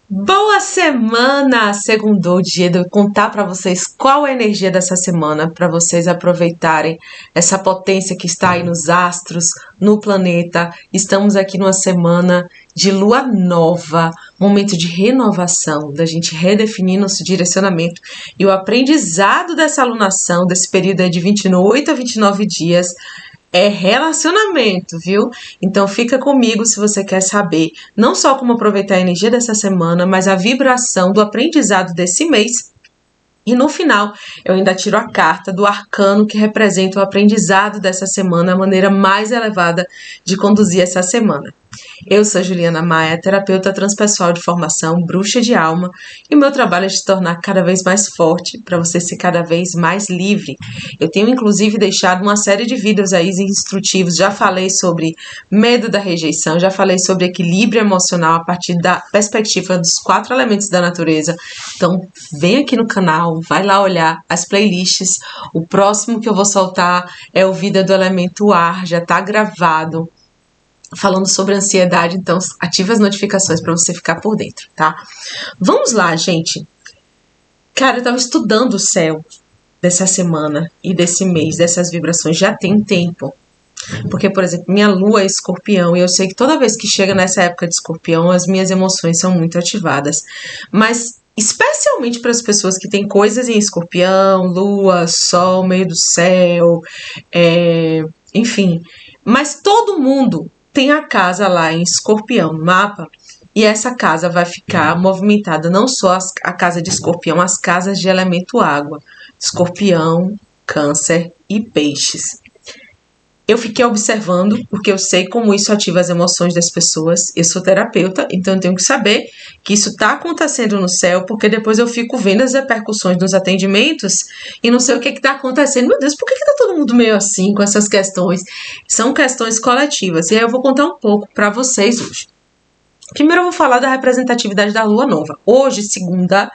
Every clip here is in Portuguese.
Boa semana! Segundou o dia de eu contar para vocês qual é a energia dessa semana, para vocês aproveitarem essa potência que está aí nos astros, no planeta. Estamos aqui numa semana de lua nova, momento de renovação, da gente redefinir nosso direcionamento. E o aprendizado dessa alunação, desse período aí de 28 a 29 dias, é relacionamento, viu? Então fica comigo se você quer saber não só como aproveitar a energia dessa semana, mas a vibração do aprendizado desse mês. E no final, eu ainda tiro a carta do arcano que representa o aprendizado dessa semana, a maneira mais elevada de conduzir essa semana. Eu sou Juliana Maia, terapeuta transpessoal de formação, bruxa de alma, e o meu trabalho é te tornar cada vez mais forte, para você ser cada vez mais livre. Eu tenho inclusive deixado uma série de vídeos aí instrutivos, já falei sobre medo da rejeição, já falei sobre equilíbrio emocional a partir da perspectiva dos 4 elementos da natureza. Então vem aqui no canal, vai lá olhar as playlists. O próximo que eu vou soltar é o Vida do Elemento Ar, já tá gravado, falando sobre ansiedade, então ative as notificações para você ficar por dentro, tá? Vamos lá, gente. Cara, eu tava estudando o céu dessa semana e desse mês, dessas vibrações, já tem um tempo. Porque, por exemplo, minha lua é escorpião e eu sei que toda vez que chega nessa época de escorpião, as minhas emoções são muito ativadas. Mas, especialmente para as pessoas que têm coisas em escorpião, lua, sol, meio do céu, enfim. Mas todo mundo tem a casa lá em escorpião no mapa, e essa casa vai ficar movimentada, não só a casa de escorpião, as casas de elemento água, escorpião, câncer e peixes. Eu fiquei observando, porque eu sei como isso ativa as emoções das pessoas. Eu sou terapeuta, então eu tenho que saber que isso está acontecendo no céu, porque depois eu fico vendo as repercussões nos atendimentos e não sei o que está acontecendo. Meu Deus, por que está todo mundo meio assim com essas questões? São questões coletivas. E aí eu vou contar um pouco para vocês hoje. Primeiro eu vou falar da representatividade da lua nova. Hoje, segunda,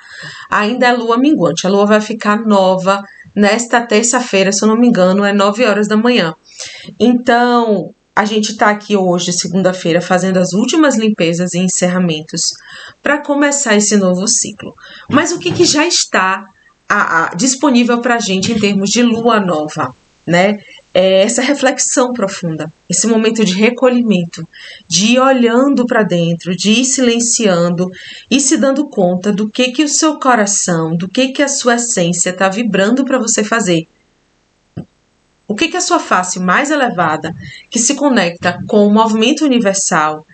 ainda é lua minguante. A lua vai ficar nova nesta terça-feira, se eu não me engano, é 9 horas da manhã. Então, a gente tá aqui hoje, segunda-feira, fazendo as últimas limpezas e encerramentos para começar esse novo ciclo. Mas o que já está disponível para a gente em termos de lua nova, né? É essa reflexão profunda, esse momento de recolhimento, de ir olhando para dentro, de ir silenciando e se dando conta do que o seu coração, do que a sua essência está vibrando para você fazer. O que a sua face mais elevada, que se conecta com o movimento universal,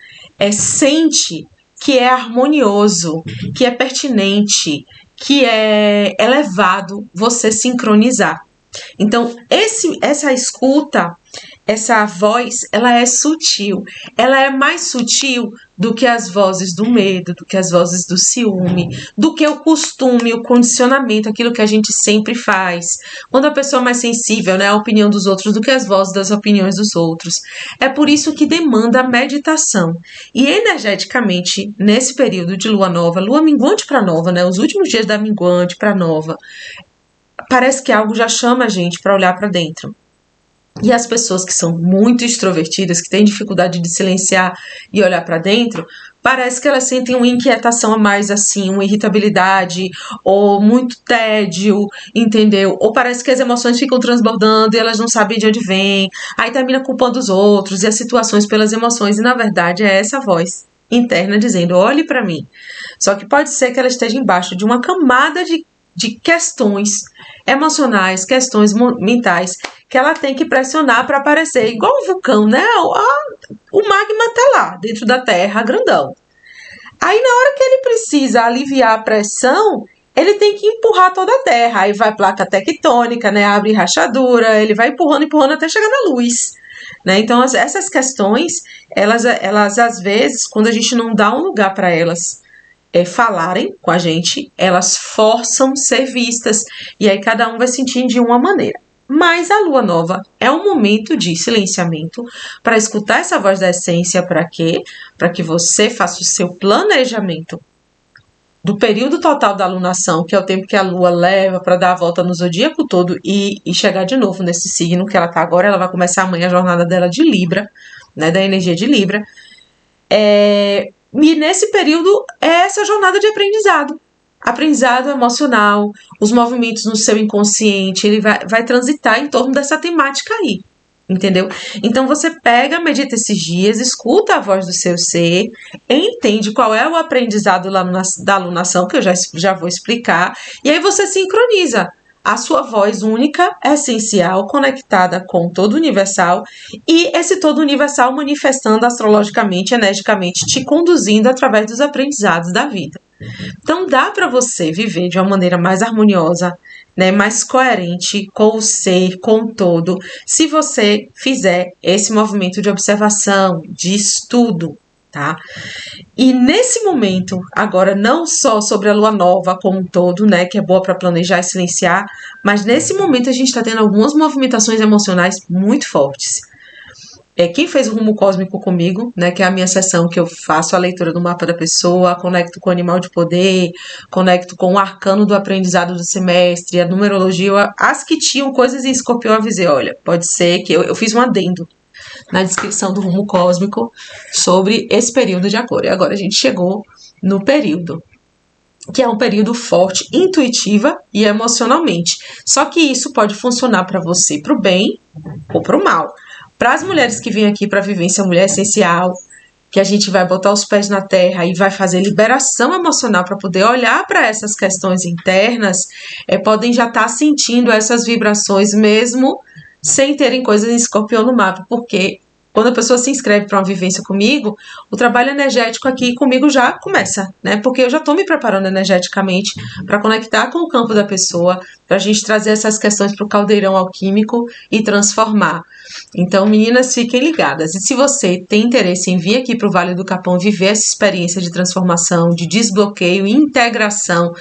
sente que é harmonioso, que é pertinente, que é elevado você sincronizar. Então, essa escuta, essa voz, ela é sutil. Ela é mais sutil do que as vozes do medo, do que as vozes do ciúme, do que o costume, o condicionamento, aquilo que a gente sempre faz. Quando a pessoa é mais sensível, né, à opinião dos outros do que as vozes das opiniões dos outros. É por isso que demanda meditação. E energeticamente, nesse período de lua nova, lua minguante para nova, né, os últimos dias da minguante para nova, parece que algo já chama a gente para olhar para dentro. E as pessoas que são muito extrovertidas, que têm dificuldade de silenciar e olhar para dentro, parece que elas sentem uma inquietação a mais, assim, uma irritabilidade, ou muito tédio, entendeu? Ou parece que as emoções ficam transbordando e elas não sabem de onde vem, aí termina culpando os outros e as situações pelas emoções, e na verdade é essa voz interna dizendo, olhe para mim. Só que pode ser que ela esteja embaixo de uma camada de questões emocionais, questões mentais, que ela tem que pressionar para aparecer, igual um vulcão, né? O magma tá lá, dentro da terra, grandão. Aí, na hora que ele precisa aliviar a pressão, ele tem que empurrar toda a terra. Aí vai placa tectônica, né? Abre rachadura, ele vai empurrando, empurrando até chegar na luz. Né? Então, essas questões, elas às vezes, quando a gente não dá um lugar para elas falarem com a gente, elas forçam ser vistas, e aí cada um vai sentir de uma maneira. Mas a lua nova é um momento de silenciamento para escutar essa voz da essência. Para quê? Para que você faça o seu planejamento do período total da alunação, que é o tempo que a lua leva para dar a volta no zodíaco todo e chegar de novo nesse signo que ela está agora. Ela vai começar amanhã a jornada dela de Libra, né, da energia de Libra. E nesse período é essa jornada de aprendizado. Aprendizado emocional, os movimentos no seu inconsciente, ele vai transitar em torno dessa temática aí. Entendeu? Então você pega, medita esses dias, escuta a voz do seu ser, entende qual é o aprendizado da alunação, que eu já vou explicar, e aí você sincroniza a sua voz única, essencial, conectada com o todo universal, e esse todo universal manifestando astrologicamente, energicamente, te conduzindo através dos aprendizados da vida. Então dá para você viver de uma maneira mais harmoniosa, né, mais coerente com o ser, com o todo, se você fizer esse movimento de observação, de estudo, tá? E nesse momento, agora, não só sobre a lua nova como um todo, né, que é boa para planejar e silenciar, mas nesse momento a gente está tendo algumas movimentações emocionais muito fortes. Quem fez o Rumo Cósmico comigo, né, que é a minha sessão que eu faço a leitura do mapa da pessoa, conecto com o animal de poder, conecto com o arcano do aprendizado do semestre, a numerologia, as que tinham coisas em Escorpião, eu avisei, olha, pode ser que eu fiz um adendo na descrição do Rumo Cósmico sobre esse período de Aquário. E agora a gente chegou no período, que é um período forte, intuitiva e emocionalmente. Só que isso pode funcionar para você para o bem ou para o mal. Para as mulheres que vêm aqui para a vivência Mulher Essencial, que a gente vai botar os pés na terra e vai fazer liberação emocional para poder olhar para essas questões internas, podem já estar sentindo essas vibrações mesmo sem terem coisas em Escorpião no mapa, porque quando a pessoa se inscreve para uma vivência comigo, o trabalho energético aqui comigo já começa, né? Porque eu já estou me preparando energeticamente para conectar com o campo da pessoa, para a gente trazer essas questões para o caldeirão alquímico e transformar. Então, meninas, fiquem ligadas. E se você tem interesse em vir aqui para o Vale do Capão viver essa experiência de transformação, de desbloqueio e integração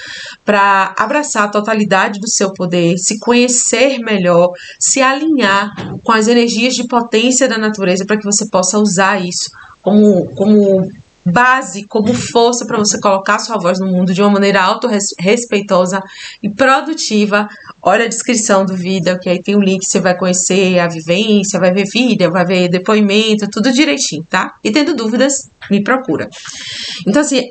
para abraçar a totalidade do seu poder, se conhecer melhor, se alinhar com as energias de potência da natureza para que você possa usar isso como base, como força para você colocar sua voz no mundo de uma maneira autorrespeitosa e produtiva. Olha a descrição do vídeo, que aí tem um link, você vai conhecer a vivência, vai ver vídeo, vai ver depoimento, tudo direitinho, tá? E tendo dúvidas, me procura. Então, assim,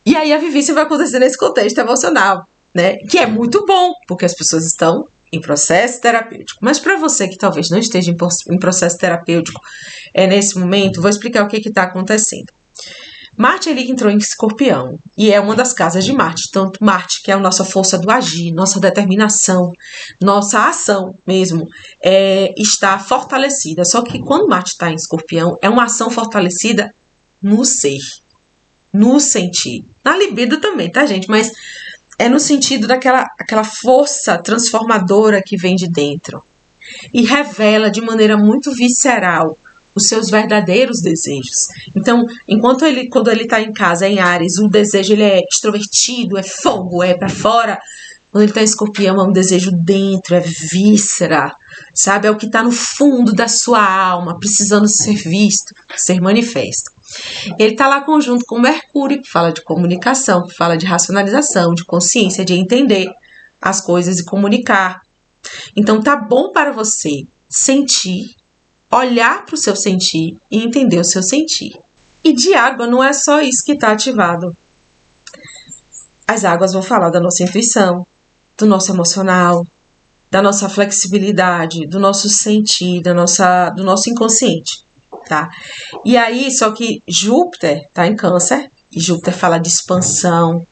e aí a vivência vai acontecer nesse contexto emocional, né? Que é muito bom, porque as pessoas estão em processo terapêutico. Mas para você que talvez não esteja em processo terapêutico nesse momento, vou explicar o que está acontecendo. Marte, ele entrou em Escorpião e é uma das casas de Marte. Tanto Marte, que é a nossa força do agir, nossa determinação, nossa ação mesmo, está fortalecida. Só que quando Marte está em Escorpião, é uma ação fortalecida no ser, no sentir. Na libido também, tá, gente? Mas é no sentido daquela força transformadora que vem de dentro. E revela de maneira muito visceral os seus verdadeiros desejos. Então, quando ele está em casa, em Áries, o desejo ele é extrovertido, é fogo, é para fora. Quando ele está em Escorpião, é um desejo dentro, é víscera, sabe? É o que está no fundo da sua alma, precisando ser visto, ser manifesto. Ele está lá conjunto com Mercúrio, que fala de comunicação, que fala de racionalização, de consciência, de entender as coisas e comunicar. Então, tá bom para você sentir, olhar para o seu sentir e entender o seu sentir. E de água não é só isso que está ativado. As águas vão falar da nossa intuição, do nosso emocional, da nossa flexibilidade, do nosso sentir, do nosso inconsciente, tá? E aí, só que Júpiter tá em Câncer, e Júpiter fala de expansão,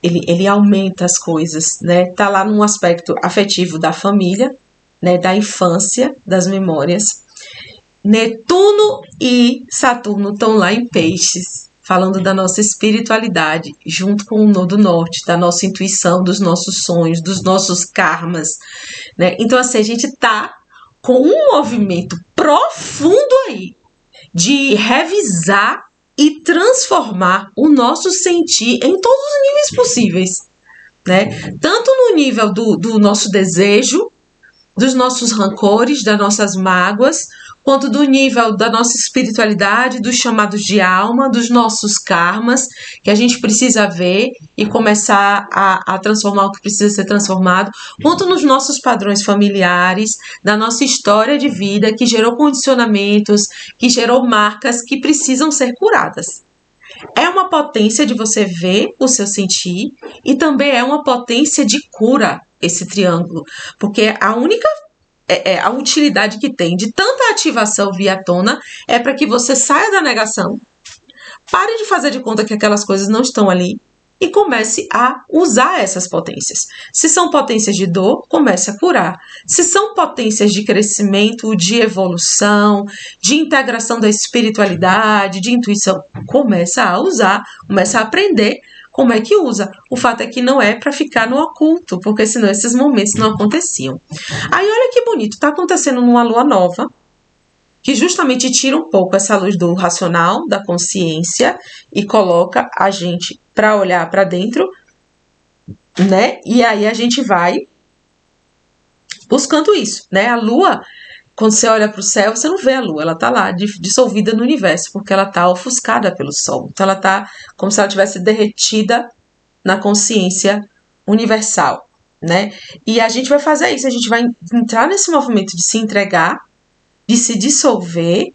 ele aumenta as coisas, né? Tá lá num aspecto afetivo da família, né? Da infância, das memórias. Netuno e Saturno estão lá em Peixes, falando da nossa espiritualidade, junto com o Nodo Norte, da nossa intuição, dos nossos sonhos, dos nossos karmas, né? Então, assim, a gente tá com um movimento profundo aí de revisar e transformar o nosso sentir em todos os níveis possíveis, né? Tanto no nível do nosso desejo, dos nossos rancores, das nossas mágoas, quanto do nível da nossa espiritualidade, dos chamados de alma, dos nossos karmas, que a gente precisa ver e começar a transformar o que precisa ser transformado, quanto nos nossos padrões familiares, da nossa história de vida, que gerou condicionamentos, que gerou marcas que precisam ser curadas. É uma potência de você ver o seu sentir e também é uma potência de cura esse triângulo, porque a utilidade que tem de tanta ativação via tona é para que você saia da negação, pare de fazer de conta que aquelas coisas não estão ali e comece a usar essas potências. Se são potências de dor, comece a curar. Se são potências de crescimento, de evolução, de integração da espiritualidade, de intuição, começa a usar, começa a aprender como é que usa. O fato é que não é para ficar no oculto, porque senão esses momentos não aconteciam. Aí olha que bonito, está acontecendo numa lua nova, que justamente tira um pouco essa luz do racional, da consciência, e coloca a gente para olhar para dentro, né? E aí a gente vai buscando isso, né? A lua, quando você olha para o céu, você não vê a lua, ela tá lá dissolvida no universo, porque ela tá ofuscada pelo sol. Então ela tá como se ela tivesse derretida na consciência universal, né? E a gente vai fazer isso, a gente vai entrar nesse movimento de se entregar, de se dissolver,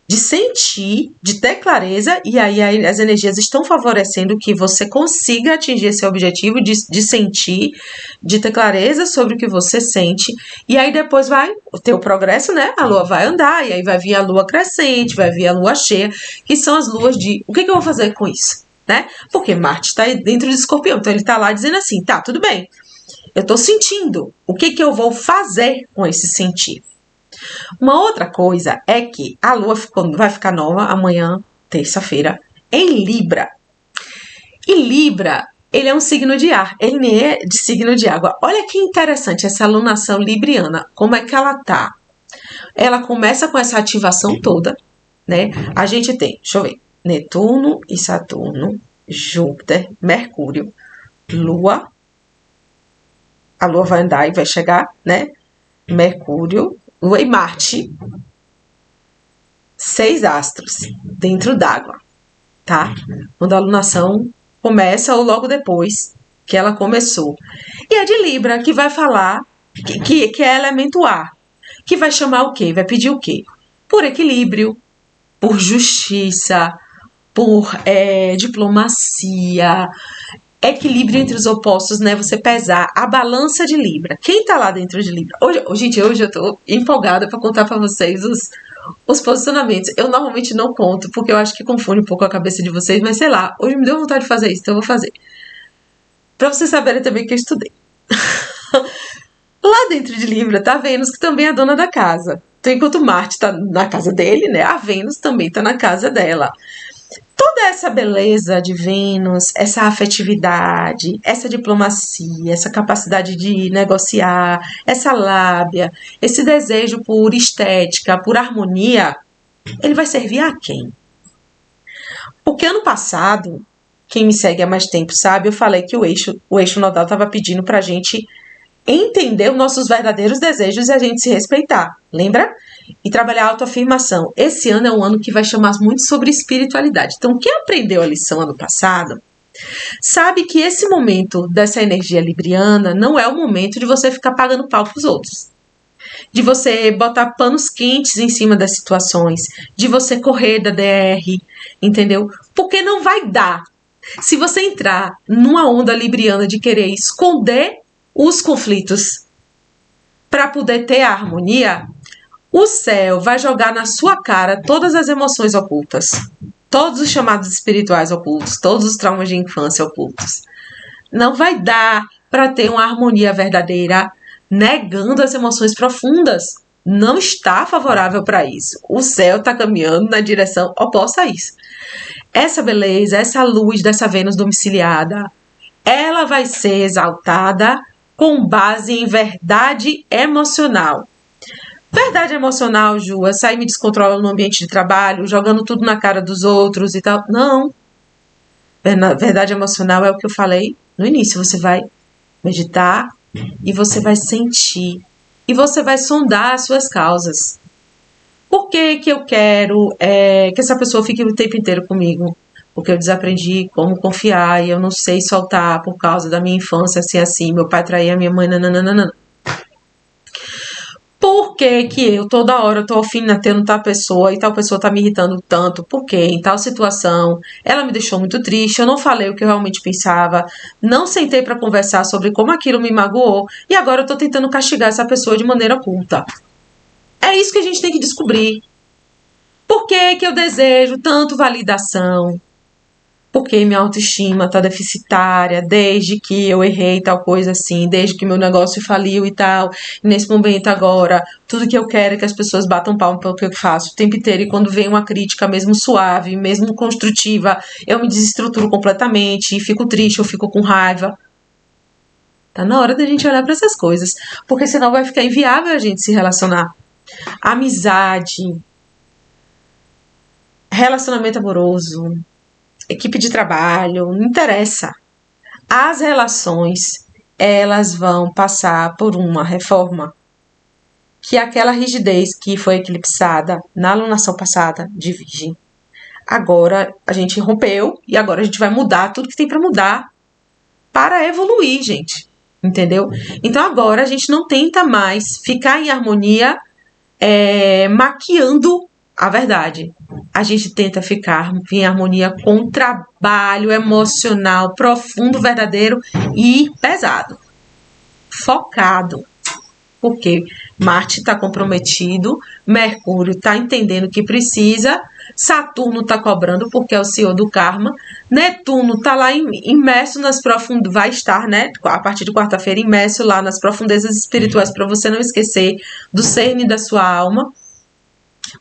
de sentir, de ter clareza, e aí as energias estão favorecendo que você consiga atingir esse objetivo de sentir, de ter clareza sobre o que você sente, e aí depois vai ter o progresso, né? A lua vai andar, e aí vai vir a lua crescente, vai vir a lua cheia, que são as luas de o que eu vou fazer com isso, né? Porque Marte está dentro de Escorpião, então ele está lá dizendo assim, tá, tudo bem, eu estou sentindo, o que eu vou fazer com esse sentir? Uma outra coisa é que a lua vai ficar nova amanhã, terça-feira, em Libra. E Libra, ele é um signo de ar, ele nem é de signo de água. Olha que interessante essa alunação libriana, como é que ela tá? Ela começa com essa ativação toda, né? A gente tem, deixa eu ver, Netuno e Saturno, Júpiter, Mercúrio, Lua. A Lua vai andar e vai chegar, né? Mercúrio, Lua e Marte, 6 astros dentro d'água, tá? Quando a alunação começa ou logo depois que ela começou. E a de Libra, que vai falar, que é elemento ar, que vai chamar o quê? Vai pedir o quê? Por equilíbrio, por justiça, por diplomacia, equilíbrio entre os opostos, né? Você pesar a balança de Libra. Quem tá lá dentro de Libra? Hoje eu tô empolgada para contar para vocês os posicionamentos. Eu normalmente não conto, porque eu acho que confunde um pouco a cabeça de vocês, mas sei lá, hoje me deu vontade de fazer isso, então eu vou fazer. Para vocês saberem também que eu estudei. Lá dentro de Libra tá Vênus, que também é a dona da casa. Então, enquanto Marte tá na casa dele, né? A Vênus também tá na casa dela. Toda essa beleza de Vênus, essa afetividade, essa diplomacia, essa capacidade de negociar, essa lábia, esse desejo por estética, por harmonia, ele vai servir a quem? Porque ano passado, quem me segue há mais tempo sabe, eu falei que o eixo nodal estava pedindo pra gente entender os nossos verdadeiros desejos e a gente se respeitar, lembra? E trabalhar a autoafirmação. Esse ano é um ano que vai chamar muito sobre espiritualidade. Então, quem aprendeu a lição ano passado, sabe que esse momento dessa energia libriana não é o momento de você ficar pagando pau pros outros. De você botar panos quentes em cima das situações, de você correr da DR, entendeu? Porque não vai dar. Se você entrar numa onda libriana de querer esconder os conflitos para poder ter a harmonia, o céu vai jogar na sua cara todas as emoções ocultas, todos os chamados espirituais ocultos, todos os traumas de infância ocultos. Não vai dar para ter uma harmonia verdadeira negando as emoções profundas. Não está favorável para isso. O céu está caminhando na direção oposta a isso. Essa beleza, essa luz dessa Vênus domiciliada, ela vai ser exaltada com base em verdade emocional. Verdade emocional, Ju, é sair me descontrolando no ambiente de trabalho, jogando tudo na cara dos outros e tal. Não. Verdade emocional é o que eu falei no início. Você vai meditar e você vai sentir. E você vai sondar as suas causas. Por que eu quero que essa pessoa fique o tempo inteiro comigo? Porque eu desaprendi como confiar e eu não sei soltar por causa da minha infância, assim, meu pai traía minha mãe, nananana. Por Por que que eu toda hora tô alfinetando tal pessoa e tal pessoa tá me irritando tanto? Por quê? Em tal situação, ela me deixou muito triste, eu não falei o que eu realmente pensava, não sentei pra conversar sobre como aquilo me magoou e agora eu tô tentando castigar essa pessoa de maneira oculta. É isso que a gente tem que descobrir. Por que que eu desejo tanto validação? Porque minha autoestima tá deficitária desde que eu errei tal coisa assim, desde que meu negócio faliu e tal. E nesse momento agora, tudo que eu quero é que as pessoas batam palma pelo que eu faço o tempo inteiro. E quando vem uma crítica, mesmo suave, mesmo construtiva, eu me desestruturo completamente e fico triste, eu fico com raiva. Tá na hora da gente olhar para essas coisas, porque senão vai ficar inviável a gente se relacionar. Amizade, relacionamento amoroso, equipe de trabalho, não interessa. As relações, elas vão passar por uma reforma que aquela rigidez que foi eclipsada na alunação passada de Virgem. Agora a gente rompeu e agora a gente vai mudar tudo que tem para mudar para evoluir, gente. Entendeu? Então agora a gente não tenta mais ficar em harmonia maquiando a verdade. A gente tenta ficar em harmonia com o trabalho emocional profundo, verdadeiro e pesado. Focado. Porque Marte está comprometido, Mercúrio está entendendo que precisa, Saturno está cobrando porque é o senhor do karma, Netuno está lá imerso nas profundezas, vai estar, né, a partir de quarta-feira, imerso lá nas profundezas espirituais para você não esquecer do cerne da sua alma.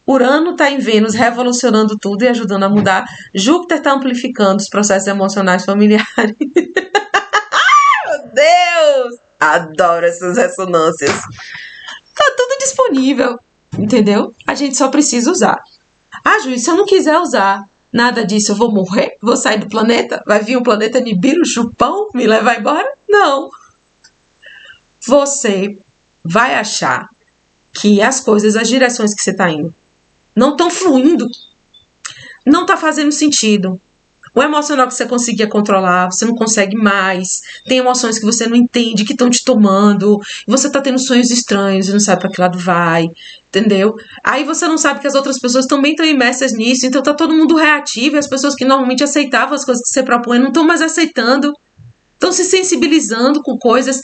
Urano está em Vênus revolucionando tudo e ajudando a mudar. Júpiter está amplificando os processos emocionais familiares. Meu Deus! Adoro essas ressonâncias. Tá tudo disponível, entendeu? A gente só precisa usar. Ah, Juiz, se eu não quiser usar nada disso, eu vou morrer? Vou sair do planeta? Vai vir um planeta Nibiru, chupão, me levar embora? Não. Você vai achar que as coisas, as direções que você está indo, não estão fluindo, não está fazendo sentido. O emocional que você conseguia controlar, você não consegue mais. Tem emoções que você não entende, que estão te tomando. E você está tendo sonhos estranhos e não sabe para que lado vai. Entendeu? Aí você não sabe que as outras pessoas também estão imersas nisso. Então tá todo mundo reativo. E as pessoas que normalmente aceitavam as coisas que você propõe não estão mais aceitando. Estão se sensibilizando com coisas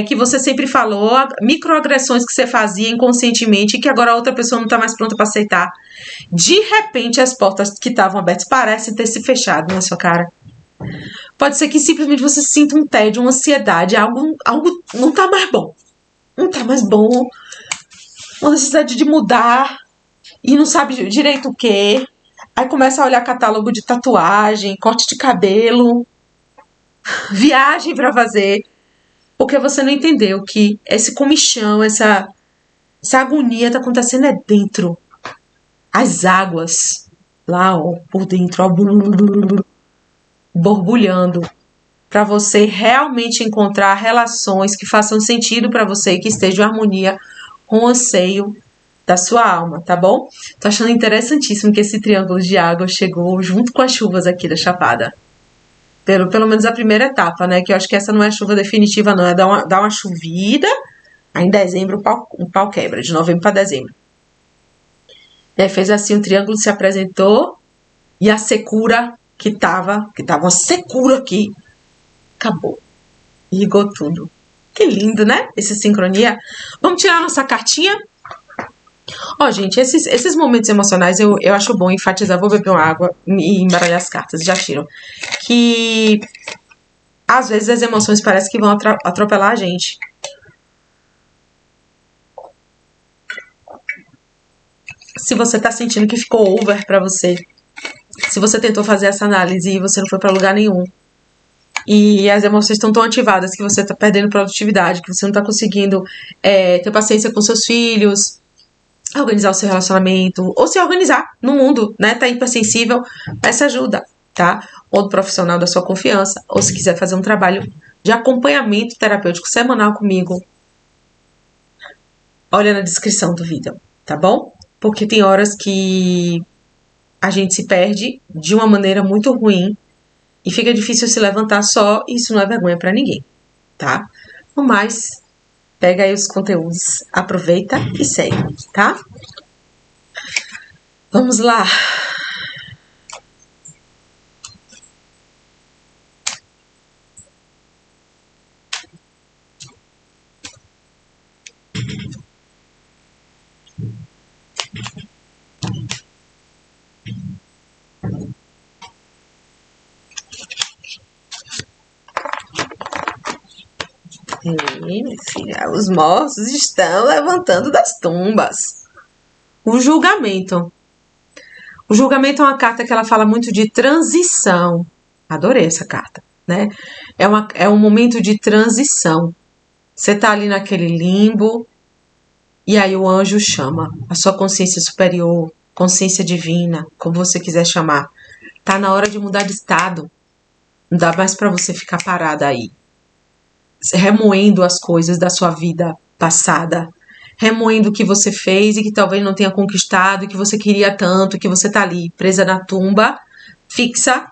que você sempre falou, microagressões que você fazia inconscientemente e que agora a outra pessoa não está mais pronta para aceitar. De repente, as portas que estavam abertas parecem ter se fechado na sua cara. Pode ser que simplesmente você sinta um tédio, uma ansiedade, algo não está mais bom. Não está mais bom. Uma necessidade de mudar e não sabe direito o quê. Aí começa a olhar catálogo de tatuagem, corte de cabelo, viagem para fazer, porque você não entendeu que esse comichão, essa agonia tá acontecendo dentro. As águas lá, ó, por dentro, ó, borbulhando, para você realmente encontrar relações que façam sentido para você e que estejam em harmonia com o anseio da sua alma, tá bom? Tô achando interessantíssimo que esse triângulo de água chegou junto com as chuvas aqui da Chapada. Pelo menos a primeira etapa, né? Que eu acho que essa não é chuva definitiva, não. É dar uma chovida. Aí em dezembro o pau quebra, de novembro para dezembro. Fez assim, o triângulo se apresentou e a secura que tava uma secura aqui, acabou. Ligou tudo. Que lindo, né? Essa sincronia. Vamos tirar nossa cartinha? Ó, gente, esses momentos emocionais eu acho bom enfatizar. Vou beber uma água e embaralhar as cartas, já tiram. Que às vezes as emoções parecem que vão atropelar a gente. Se você tá sentindo que ficou over pra você, se você tentou fazer essa análise e você não foi pra lugar nenhum, e as emoções estão tão ativadas que você tá perdendo produtividade, que você não tá conseguindo ter paciência com seus filhos, organizar o seu relacionamento, ou se organizar no mundo, né? Tá hipersensível, peça ajuda, tá? Ou do profissional da sua confiança, ou se quiser fazer um trabalho de acompanhamento terapêutico semanal comigo, olha na descrição do vídeo, tá bom? Porque tem horas que a gente se perde de uma maneira muito ruim e fica difícil se levantar só, e isso não é vergonha pra ninguém, tá? No mais, Pega aí os conteúdos, aproveita e segue, tá? Vamos lá. Minha filha, os mortos estão levantando das tumbas. O julgamento. O julgamento é uma carta que ela fala muito de transição. Adorei essa carta, né? É um momento de transição. Você tá ali naquele limbo e aí o anjo chama a sua consciência superior, consciência divina, como você quiser chamar. Tá na hora de mudar de estado. Não dá mais para você ficar parada aí, remoendo as coisas da sua vida passada, remoendo o que você fez e que talvez não tenha conquistado, que você queria tanto, que você tá ali presa na tumba, fixa,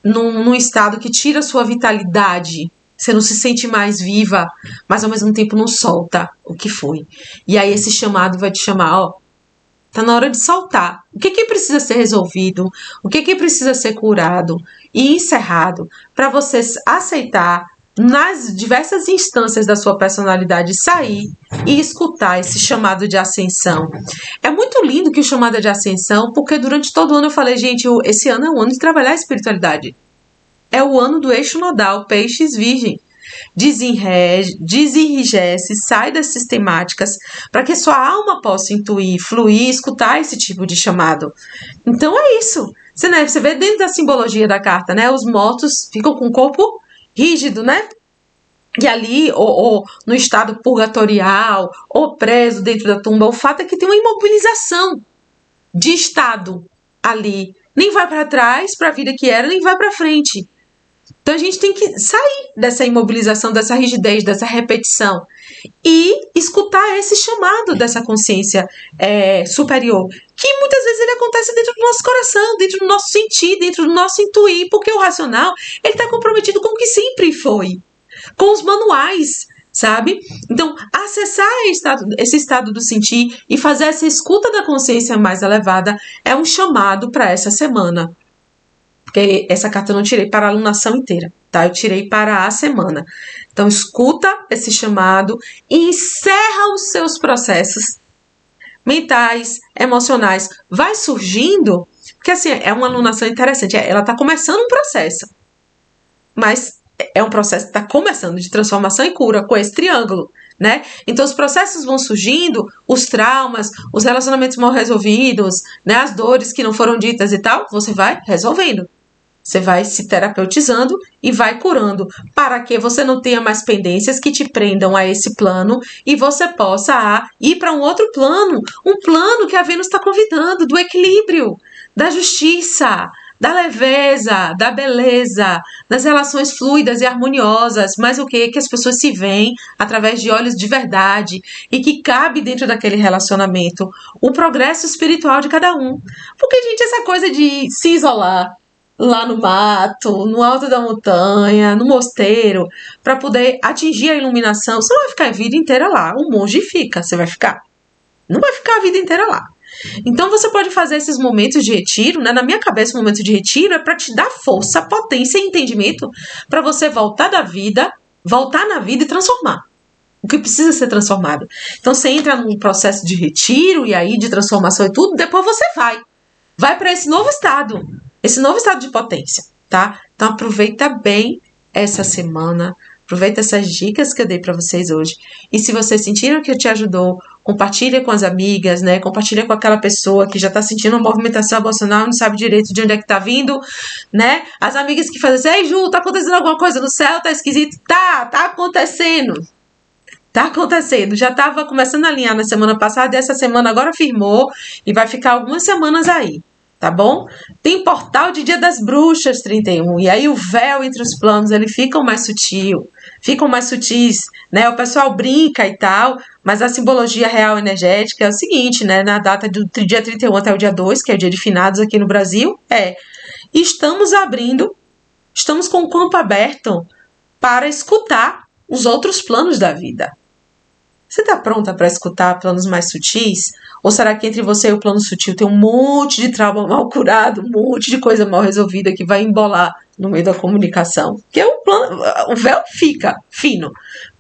num estado que tira a sua vitalidade. Você não se sente mais viva, mas ao mesmo tempo não solta o que foi. E aí esse chamado vai te chamar, ó, tá na hora de soltar. O que precisa ser resolvido? O que precisa ser curado e encerrado para você aceitar nas diversas instâncias da sua personalidade sair e escutar esse chamado de ascensão. É muito lindo que o chamado é de ascensão, porque durante todo o ano eu falei, gente, esse ano é o ano de trabalhar a espiritualidade. É o ano do eixo nodal, peixes virgem. Desenrijece, sai das sistemáticas, para que sua alma possa intuir, fluir, escutar esse tipo de chamado. Então é isso. Você vê dentro da simbologia da carta, né? Os mortos ficam com o corpo rígido, né? E ali, ou no estado purgatorial, ou preso dentro da tumba, o fato é que tem uma imobilização de estado ali. Nem vai para trás, para a vida que era, nem vai para frente. Então a gente tem que sair dessa imobilização, dessa rigidez, dessa repetição e escutar esse chamado dessa consciência superior, que muitas vezes ele acontece dentro do nosso coração, dentro do nosso sentir, dentro do nosso intuir, porque o racional ele está comprometido com o que sempre foi, com os manuais, sabe? Então, acessar esse estado do sentir e fazer essa escuta da consciência mais elevada é um chamado para essa semana. Porque essa carta eu não tirei para a alunação inteira, tá? Eu tirei para a semana. Então, escuta esse chamado e encerra os seus processos mentais, emocionais. Vai surgindo, porque assim, é uma alunação interessante. Ela está começando um processo, mas é um processo que está começando de transformação e cura com esse triângulo, né? Então os processos vão surgindo, os traumas, os relacionamentos mal resolvidos, né? As dores que não foram ditas e tal, você vai resolvendo. Você vai se terapeutizando e vai curando, para que você não tenha mais pendências que te prendam a esse plano e você possa ir para um outro plano, um plano que a Vênus está convidando, do equilíbrio, da justiça, da leveza, da beleza, das relações fluidas e harmoniosas, mas o que? Que as pessoas se veem através de olhos de verdade e que cabe dentro daquele relacionamento o progresso espiritual de cada um. Porque, gente, essa coisa de se isolar lá no mato, no alto da montanha, no mosteiro, para poder atingir a iluminação, você não vai ficar a vida inteira lá. O monge fica, você vai ficar. Não vai ficar a vida inteira lá. Então você pode fazer esses momentos de retiro, né? Na minha cabeça, o momento de retiro é para te dar força, potência e entendimento para você voltar na vida e transformar o que precisa ser transformado. Então você entra num processo de retiro e aí de transformação e tudo, depois você vai para esse novo estado de potência, tá? Então aproveita bem essa semana, aproveita essas dicas que eu dei para vocês hoje. E se vocês sentiram que eu te ajudou, compartilha com as amigas, né? Compartilha com aquela pessoa que já está sentindo uma movimentação emocional, não sabe direito de onde é que tá vindo, né? As amigas que fazem assim, ei Ju, tá acontecendo alguma coisa no céu, tá esquisito? Tá acontecendo. Tá acontecendo. Já tava começando a alinhar na semana passada e essa semana agora firmou e vai ficar algumas semanas aí. Tá bom? Tem portal de Dia das Bruxas 31, e aí o véu entre os planos, ele fica mais sutis, né? O pessoal brinca e tal, mas a simbologia real energética é o seguinte, né? Na data do dia 31 até o dia 2, que é o dia de finados aqui no Brasil, estamos com o campo aberto para escutar os outros planos da vida. Você tá pronta para escutar planos mais sutis? Ou será que entre você e o plano sutil tem um monte de trauma mal curado, um monte de coisa mal resolvida que vai embolar no meio da comunicação? Porque o véu fica fino,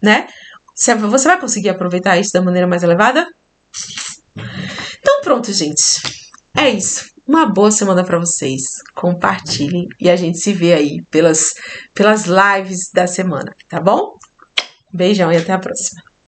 né? Você vai conseguir aproveitar isso da maneira mais elevada? Então pronto, gente. É isso. Uma boa semana para vocês. Compartilhem e a gente se vê aí pelas lives da semana, tá bom? Beijão e até a próxima.